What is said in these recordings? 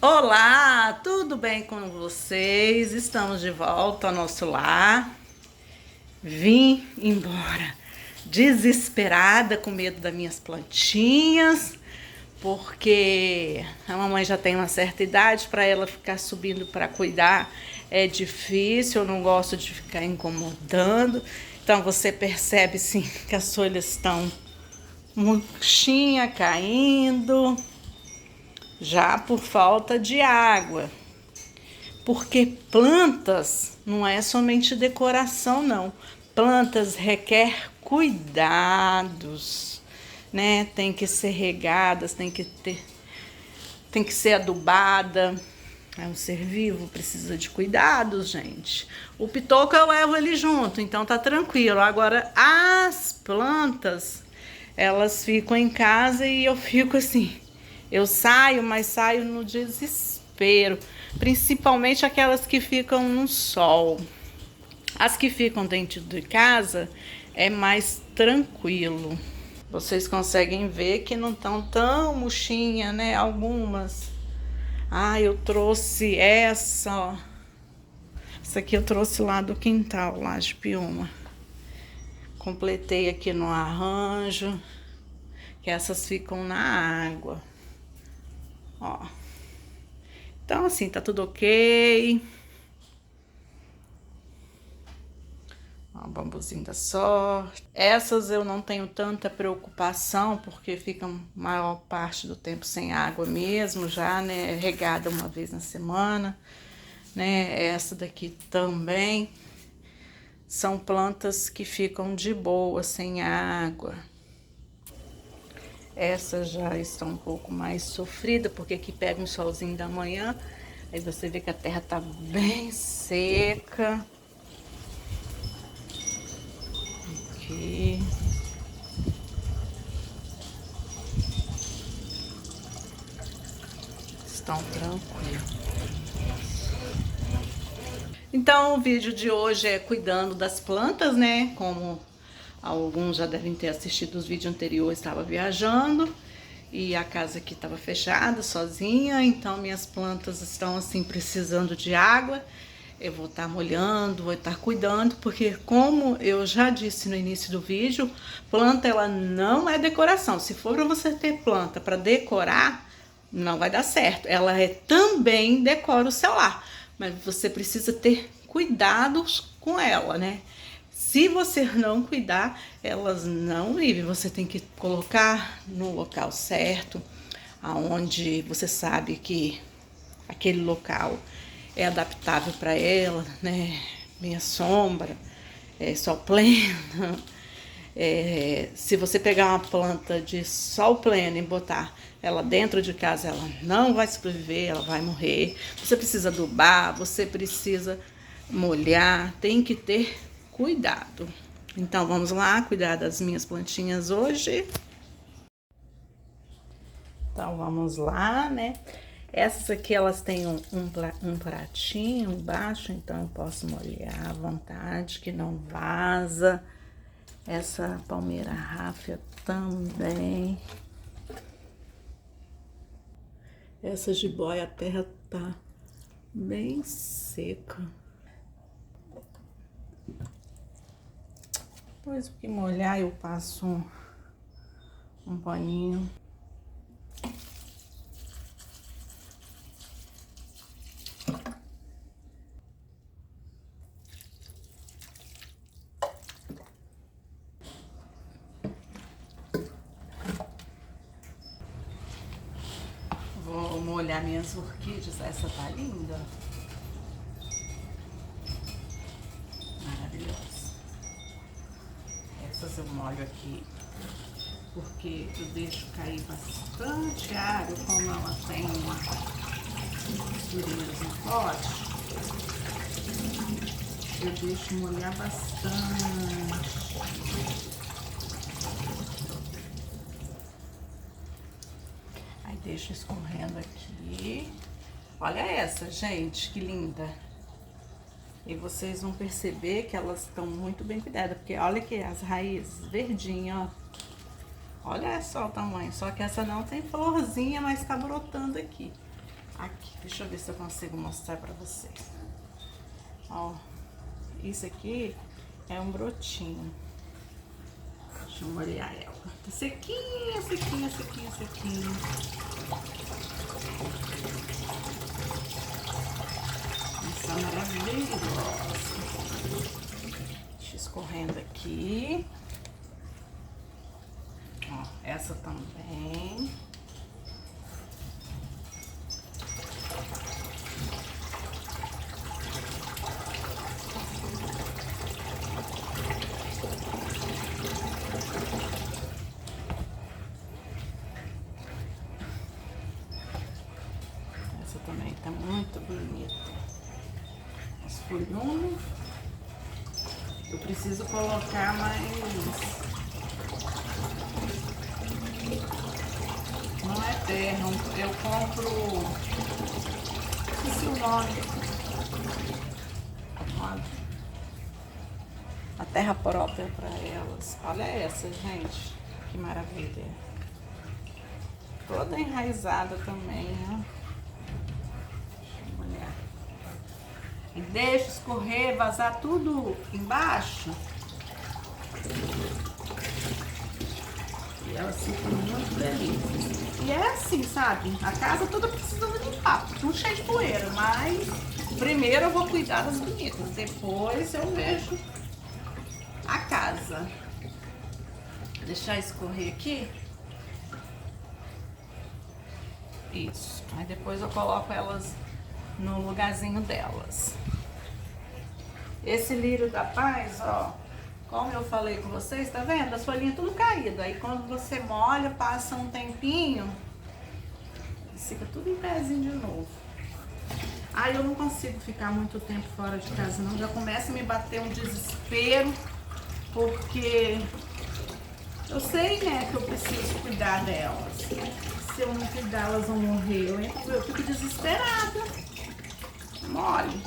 Olá, tudo bem com vocês? Estamos de volta ao nosso lar. Vim embora desesperada, com medo das minhas plantinhas, porque a mamãe já tem uma certa idade, para ela ficar subindo para cuidar é difícil, eu não gosto de ficar incomodando. Então você percebe sim que as folhas estão murchinha, caindo, já por falta de água. Porque plantas não é somente decoração, não. Plantas requer cuidados, né? Tem que ser regadas, tem que ser adubada. É um ser vivo, precisa de cuidados, gente. O pitoco eu levo ele junto, então tá tranquilo. Agora, as plantas, elas ficam em casa e eu fico assim. Eu saio, mas saio no desespero. Principalmente aquelas que ficam no sol. As que ficam dentro de casa é mais tranquilo. Vocês conseguem ver que não estão tão murchinha, né? Algumas. Ah, eu trouxe essa, ó. Essa aqui eu trouxe lá do quintal, lá de Piuma. Completei aqui no arranjo, que essas ficam na água. Ó. Então, assim, tá tudo ok. Ó, o bambuzinho da sorte. Essas eu não tenho tanta preocupação, porque ficam maior parte do tempo sem água mesmo, já, né? Regada uma vez na semana, né? Essa daqui também. São plantas que ficam de boa, sem água. Essas já estão um pouco mais sofridas, porque aqui pega um solzinho da manhã, aí você vê que a terra tá bem seca. Aqui. Estão tranquilos. Então, o vídeo de hoje é cuidando das plantas, né? Como alguns já devem ter assistido os vídeos anteriores, estava viajando e a casa aqui estava fechada, sozinha, então minhas plantas estão assim precisando de água. Eu vou estar molhando, vou estar cuidando, porque como eu já disse no início do vídeo, planta ela não é decoração. Se for para você ter planta para decorar, não vai dar certo. Ela também decora o seu lar, mas você precisa ter cuidados com ela, né? Se você não cuidar, elas não vivem. Você tem que colocar no local certo, aonde você sabe que aquele local é adaptável para ela, né? Meia sombra, sol pleno. Se você pegar uma planta de sol pleno e botar ela dentro de casa, ela não vai sobreviver, ela vai morrer. Você precisa adubar, você precisa molhar, tem que ter cuidado. Então vamos lá cuidar das minhas plantinhas hoje. Então vamos lá, né? Essas aqui elas têm um pratinho embaixo, então eu posso molhar à vontade, que não vaza. Essa palmeira ráfia também. Essa jiboia, a terra tá bem seca. Depois que molhar, eu passo um paninho. Vou molhar minhas orquídeas. Essa tá linda. Maravilhosa. Essas eu molho aqui porque eu deixo cair bastante água, como ela tem misturinhas no pote. Eu deixo molhar bastante. Aí deixo escorrendo aqui. Olha essa, gente, que linda. E vocês vão perceber que elas estão muito bem cuidadas, porque olha aqui as raízes verdinhas, ó. Olha só o tamanho, só que essa não tem florzinha, mas tá brotando aqui. Aqui, deixa eu ver se eu consigo mostrar pra vocês. Ó, isso aqui é um brotinho. Deixa eu molhar ela. Tá sequinha, sequinha, sequinha, sequinha. Essa maravilhosa. Deixa escorrendo aqui. Ó, essa também. Essa também tá muito bonita. As folhonas. Eu preciso colocar mais. Não é terra, eu compro. Esqueci o nome. Olha. A terra própria para elas. Olha essa, gente. Que maravilha. Toda enraizada também, ó. Deixa eu olhar. E deixa escorrer, vazar tudo embaixo. E elas ficam muito felizes. E é assim, sabe? A casa toda precisa limpar, tudo cheio de poeira, mas primeiro eu vou cuidar das bonitas, depois eu vejo a casa. Vou deixar escorrer aqui. Isso. Aí depois eu coloco elas no lugarzinho delas. Esse lírio da paz, ó, como eu falei com vocês, tá vendo? As folhinhas tudo caídas. Aí quando você molha, passa um tempinho, fica tudo em pezinho de novo. Aí eu não consigo ficar muito tempo fora de casa, não. Já começa a me bater um desespero, porque eu sei, né, que eu preciso cuidar delas. Se eu não cuidar, elas vão morrer. Eu fico desesperada. Mole.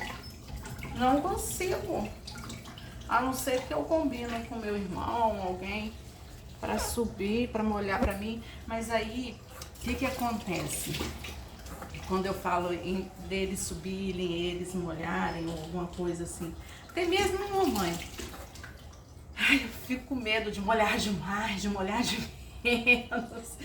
Não consigo. A não ser que eu combino com meu irmão, alguém, para subir, para molhar para mim. Mas aí, o que acontece? Quando eu falo deles subirem, eles molharem, ou alguma coisa assim. Até mesmo mamãe. Ai, eu fico com medo de molhar demais, de molhar de menos,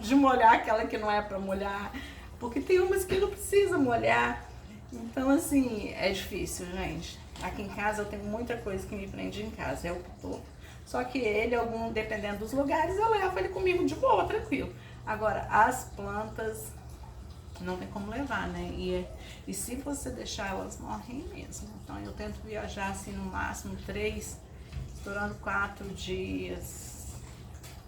de molhar aquela que não é para molhar. Porque tem umas que não precisa molhar. Então, assim, é difícil, gente. Aqui em casa eu tenho muita coisa que me prende em casa, é o que tô. Só que ele, dependendo dos lugares, eu levo ele comigo de boa, tranquilo. Agora, as plantas, não tem como levar, né? E se você deixar, elas morrem mesmo. Então, eu tento viajar, assim, no máximo 3, estourando 4 dias.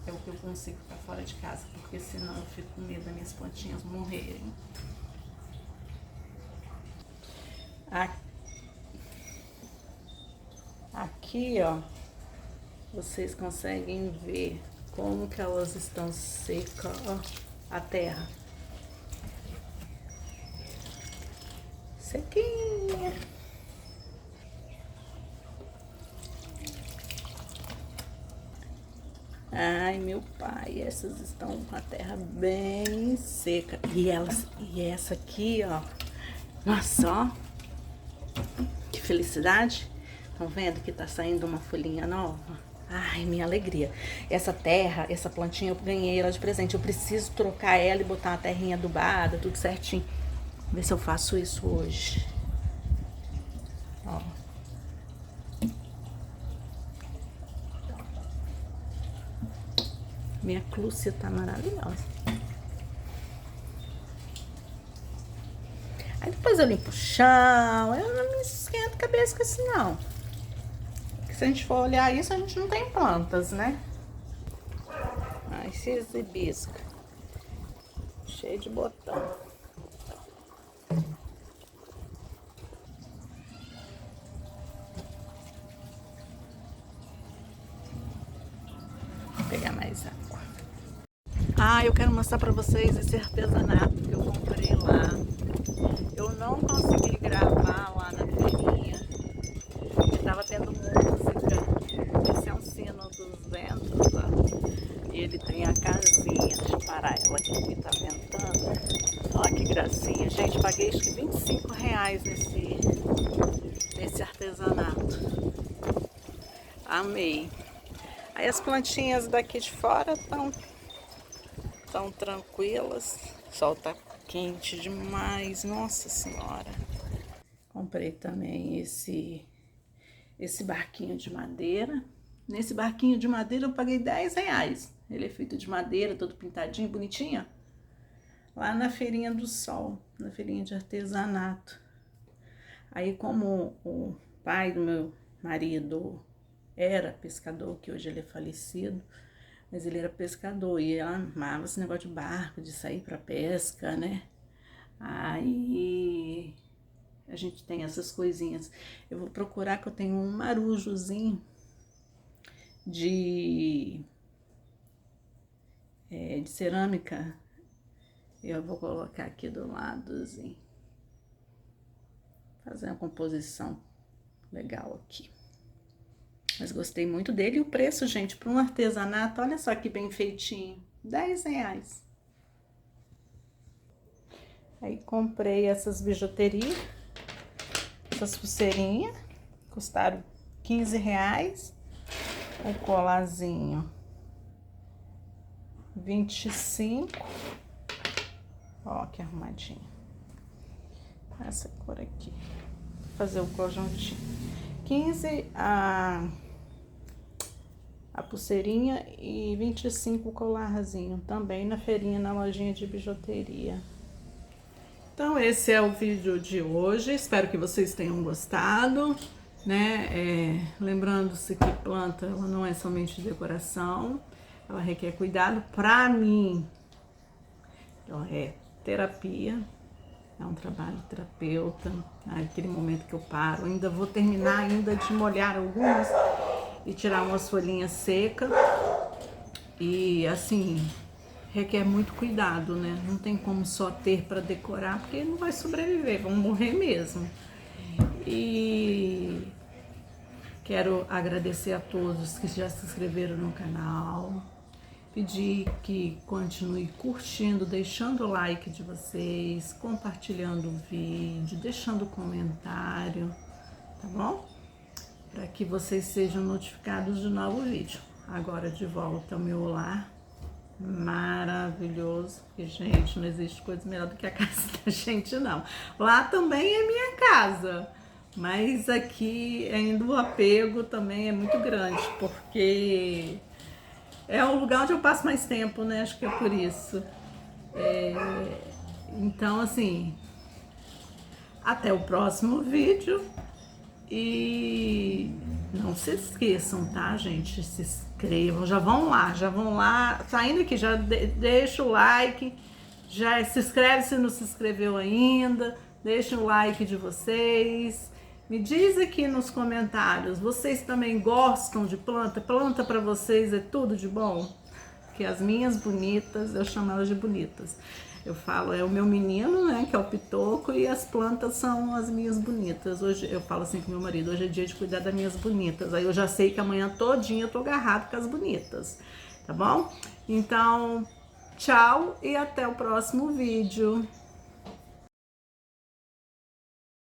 É o que eu consigo ficar fora de casa, porque senão eu fico com medo das minhas plantinhas morrerem. Aqui, ó, vocês conseguem ver como que elas estão secas, ó, a terra. Sequinha. Ai, meu pai, essas estão com a terra bem seca. E essa aqui, ó, nossa, ó, que felicidade. Estão vendo que tá saindo uma folhinha nova? Ai, minha alegria. Essa terra, essa plantinha, eu ganhei ela de presente. Eu preciso trocar ela e botar uma terrinha adubada, tudo certinho. Vou ver se eu faço isso hoje. Ó. Minha clúcia tá maravilhosa. Aí depois eu limpo o chão. Eu não me esquento a cabeça com isso, não. Se a gente for olhar isso, a gente não tem plantas, né? Ai, esses hibiscos. Cheio de botão. Vou pegar mais água. Ah, eu quero mostrar pra vocês esse artesanato que eu comprei lá. Eu não consegui gravar lá na feirinha. Tava tendo música. Esse é um sino dos ventos, ó. E ele tem a casinha. Deixa eu parar ela aqui que tá ventando. Olha que gracinha. gracinha. Gente, paguei acho que R$ 25 nesse artesanato. Amei. Aí as plantinhas daqui de fora tão tranquilas. O sol tá quente demais, nossa senhora. Comprei também esse barquinho de madeira. Nesse barquinho de madeira eu paguei R$ 10. Ele é feito de madeira, todo pintadinho, bonitinho. Lá na Feirinha do Sol, na feirinha de artesanato. Aí como o pai do meu marido era pescador, que hoje ele é falecido, mas ele era pescador e ela amava esse negócio de barco, de sair pra pesca, né? Aí a gente tem essas coisinhas. Eu vou procurar, que eu tenho um marujozinho de cerâmica. Eu vou colocar aqui do ladozinho. Fazer uma composição legal aqui. Mas gostei muito dele. E o preço, gente, para um artesanato, olha só que bem feitinho. R$ 10. Aí comprei essas bijuterias. Essas pulseirinhas. Custaram R$ 15. O colarzinho 25. Ó, que arrumadinho. Essa cor aqui. Vou fazer o conjuntinho. 15 a pulseirinha e 25 o colarzinho. Também na feirinha, na lojinha de bijuteria. Então esse é o vídeo de hoje. Espero que vocês tenham gostado, né? Lembrando-se que planta, ela não é somente decoração. Ela requer cuidado. Pra mim, ela é terapia. É um trabalho terapeuta. Naquele momento que eu paro, ainda vou terminar ainda de molhar algumas e tirar umas folhinhas secas. E assim, requer muito cuidado, né? Não tem como só ter para decorar, porque não vai sobreviver, vão morrer mesmo. E quero agradecer a todos que já se inscreveram no canal. Pedir que continue curtindo, deixando o like de vocês, compartilhando o vídeo, deixando comentário, tá bom? Para que vocês sejam notificados de novo vídeo. Agora de volta ao meu lar maravilhoso, porque, gente, não existe coisa melhor do que a casa da gente, não. Lá também é minha casa, mas aqui ainda o apego também é muito grande, porque é o lugar onde eu passo mais tempo, né? Acho que é por isso. Então, assim, até o próximo vídeo. E não se esqueçam, tá, gente? Se inscrevam, já vão lá. Saindo aqui, já deixa o like, já se inscreve se não se inscreveu ainda. Deixa o like de vocês. Me diz aqui nos comentários, vocês também gostam de planta? Planta para vocês é tudo de bom? Porque as minhas bonitas, eu chamo elas de bonitas. Eu falo, é o meu menino, né, que é o Pitoco, e as plantas são as minhas bonitas. Hoje eu falo assim com meu marido, hoje é dia de cuidar das minhas bonitas. Aí eu já sei que amanhã todinha eu tô agarrado com as bonitas, tá bom? Então, tchau e até o próximo vídeo.